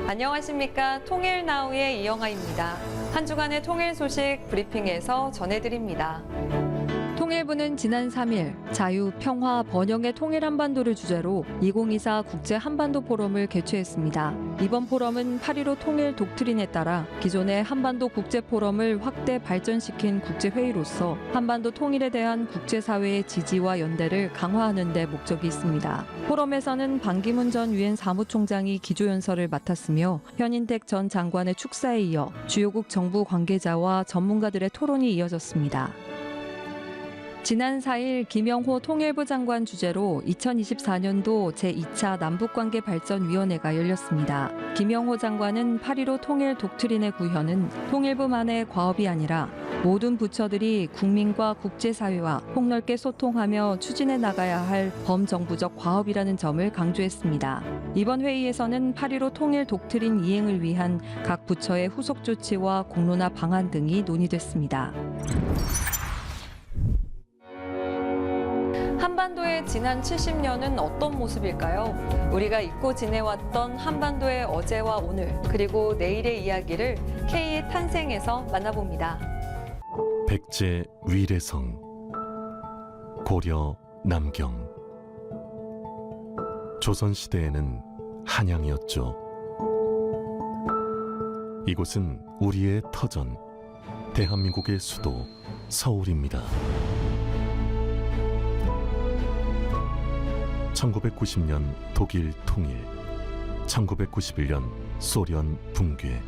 안녕하십니까. 통일나우의 이영아입니다. 한 주간의 통일 소식 브리핑에서 전해드립니다. 통일부는 지난 3일 자유, 평화, 번영의 통일 한반도를 주제로 2024 국제 한반도 포럼을 개최했습니다. 이번 포럼은 8.15 통일 독트린에 따라 기존의 한반도 국제 포럼을 확대 발전시킨 국제회의로서 한반도 통일에 대한 국제사회의 지지와 연대를 강화하는 데 목적이 있습니다. 포럼에서는 반기문 전 유엔 사무총장이 기조연설을 맡았으며 현인택 전 장관의 축사에 이어 주요국 정부 관계자와 전문가들의 토론이 이어졌습니다. 지난 4일 김영호 통일부 장관 주재로 2024년도 제2차 남북관계발전위원회가 열렸습니다. 김영호 장관은 8.15 통일 독트린의 구현은 통일부만의 과업이 아니라 모든 부처들이 국민과 국제사회와 폭넓게 소통하며 추진해 나가야 할 범정부적 과업이라는 점을 강조했습니다. 이번 회의에서는 8.15 통일 독트린 이행을 위한 각 부처의 후속 조치와 공론화 방안 등이 논의됐습니다. 한반도의 지난 70년은 어떤 모습일까요? 우리가 잊고 지내왔던 한반도의 어제와 오늘, 그리고 내일의 이야기를 K의 탄생에서 만나봅니다. 백제 위례성, 고려 남경. 조선시대에는 한양이었죠. 이곳은 우리의 터전, 대한민국의 수도 서울입니다. 1990년 독일 통일, 1991년 소련 붕괴,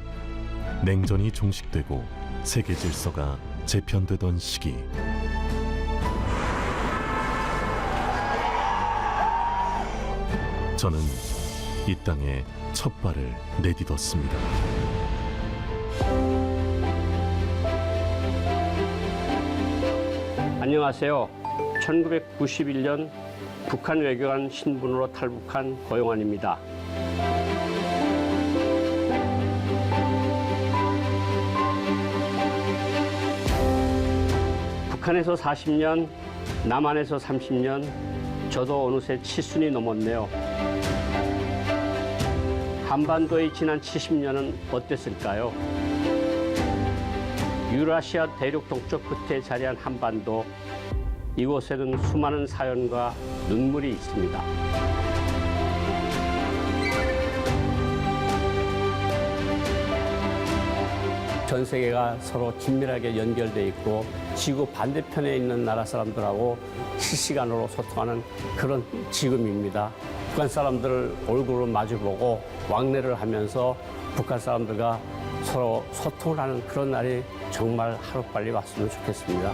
냉전이 종식되고 세계 질서가 재편되던 시기. 저는 이 땅에 첫 발을 내딛었습니다. 안녕하세요. 1991년 북한 외교관 신분으로 탈북한 고용환입니다. 북한에서 40년, 남한에서 30년, 저도 어느새 70이 넘었네요. 한반도의 지난 70년은 어땠을까요? 유라시아 대륙 동쪽 끝에 자리한 한반도, 이곳에는 수많은 사연과 눈물이 있습니다. 전 세계가 서로 긴밀하게 연결돼 있고 지구 반대편에 있는 나라 사람들하고 실시간으로 소통하는 그런 지금입니다. 북한 사람들을 얼굴을 마주보고 왕래를 하면서 북한 사람들과 서로 소통을 하는 그런 날이 정말 하루빨리 왔으면 좋겠습니다.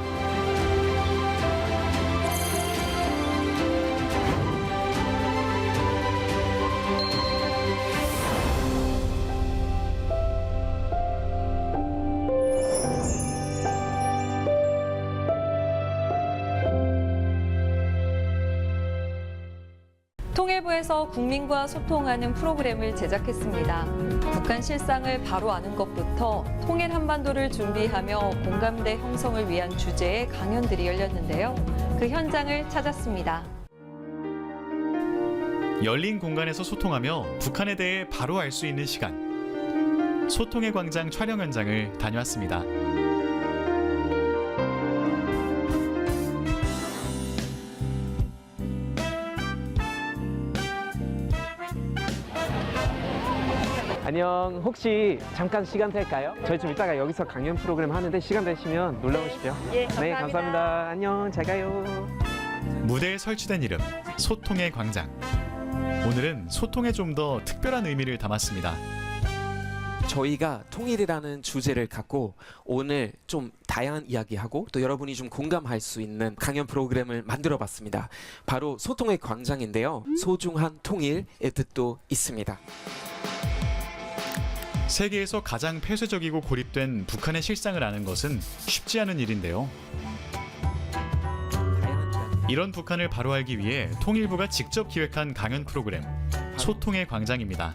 통일부에서 국민과 소통하는 프로그램을 제작했습니다. 북한 실상을 바로 아는 것부터 통일 한반도를 준비하며 공감대 형성을 위한 주제의 강연들이 열렸는데요. 그 현장을 찾았습니다. 열린 공간에서 소통하며 북한에 대해 바로 알 수 있는 시간. 소통의 광장 촬영 현장을 다녀왔습니다. 안녕. 혹시 잠깐 시간 될까요? 저희 좀 이따가 여기서 강연 프로그램 하는데 시간 되시면 놀러 오십시오. 예, 감사합니다. 네, 감사합니다. 안녕. 잘 가요. 무대에 설치된 이름, 소통의 광장. 오늘은 소통에 좀 더 특별한 의미를 담았습니다. 저희가 통일이라는 주제를 갖고 오늘 좀 다양한 이야기하고 또 여러분이 좀 공감할 수 있는 강연 프로그램을 만들어 봤습니다. 바로 소통의 광장인데요. 소중한 통일의 뜻도 있습니다. 세계에서 가장 폐쇄적이고 고립된 북한의 실상을 아는 것은 쉽지 않은 일인데요. 이런 북한을 바로 알기 위해 통일부가 직접 기획한 강연 프로그램 소통의 광장입니다.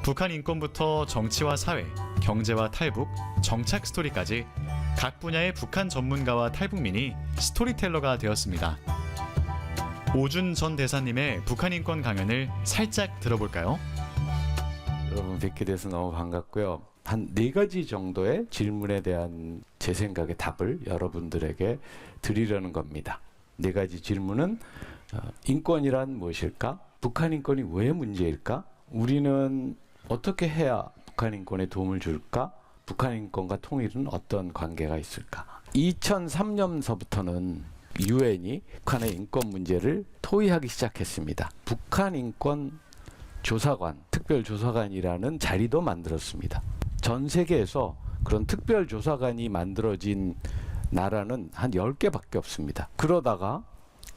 북한 인권부터 정치와 사회, 경제와 탈북, 정착 스토리까지 각 분야의 북한 전문가와 탈북민이 스토리텔러가 되었습니다. 오준 전 대사님의 북한 인권 강연을 살짝 들어볼까요? 여러분 뵙게 돼서 너무 반갑고요. 한 4가지 정도의 질문에 대한 제 생각의 답을 여러분들에게 드리려는 겁니다. 4가지 질문은 인권이란 무엇일까? 북한 인권이 왜 문제일까? 우리는 어떻게 해야 북한 인권에 도움을 줄까? 북한 인권과 통일은 어떤 관계가 있을까? 2003년서부터는 유엔이 북한의 인권 문제를 토의하기 시작했습니다. 북한 인권 조사관, 특별조사관이라는 자리도 만들었습니다. 전 세계에서 그런 특별조사관이 만들어진 나라는 한 10개밖에 없습니다. 그러다가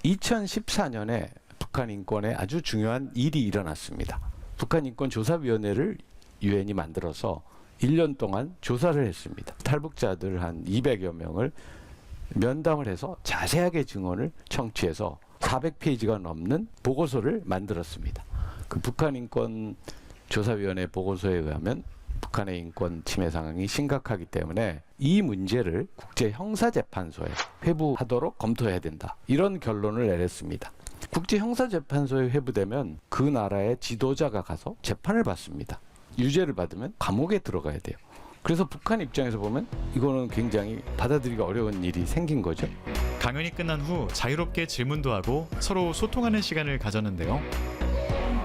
2014년에 북한 인권에 아주 중요한 일이 일어났습니다. 북한 인권조사위원회를 유엔이 만들어서 1년 동안 조사를 했습니다. 탈북자들 한 200여 명을 면담을 해서 자세하게 증언을 청취해서 400페이지가 넘는 보고서를 만들었습니다. 그 북한 인권 조사위원회 보고서에 의하면 북한의 인권 침해 상황이 심각하기 때문에 이 문제를 국제형사재판소에 회부하도록 검토해야 된다. 이런 결론을 내렸습니다. 국제형사재판소에 회부되면 그 나라의 지도자가 가서 재판을 받습니다. 유죄를 받으면 감옥에 들어가야 돼요. 그래서 북한 입장에서 보면 이거는 굉장히 받아들이기 어려운 일이 생긴 거죠. 강연이 끝난 후 자유롭게 질문도 하고 서로 소통하는 시간을 가졌는데요.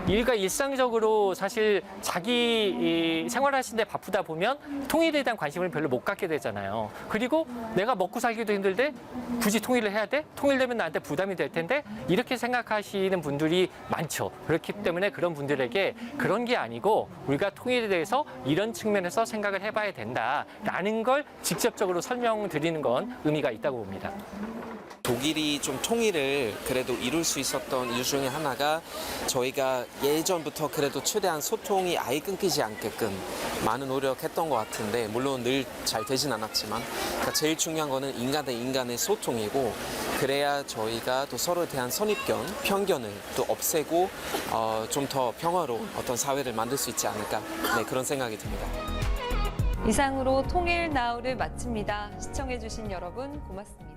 일과 일상적으로 사실 자기 생활하시는데 바쁘다 보면 통일에 대한 관심을 별로 못 갖게 되잖아요. 그리고 내가 먹고 살기도 힘들데 굳이 통일을 해야 돼? 통일되면 나한테 부담이 될 텐데 이렇게 생각하시는 분들이 많죠. 그렇기 때문에 그런 분들에게 그런 게 아니고 우리가 통일에 대해서 이런 측면에서 생각을 해봐야 된다라는 걸 직접적으로 설명드리는 건 의미가 있다고 봅니다. 독일이 좀 통일을 그래도 이룰 수 있었던 이유 중에 하나가 저희가 예전부터 그래도 최대한 소통이 아예 끊기지 않게끔 많은 노력했던 것 같은데 물론 늘 잘 되진 않았지만 그러니까 제일 중요한 거는 인간 대 인간의 소통이고 그래야 저희가 또 서로에 대한 선입견, 편견을 또 없애고 좀 더 평화로운 어떤 사회를 만들 수 있지 않을까 그런 생각이 듭니다. 이상으로 통일 나우를 마칩니다. 시청해주신 여러분 고맙습니다.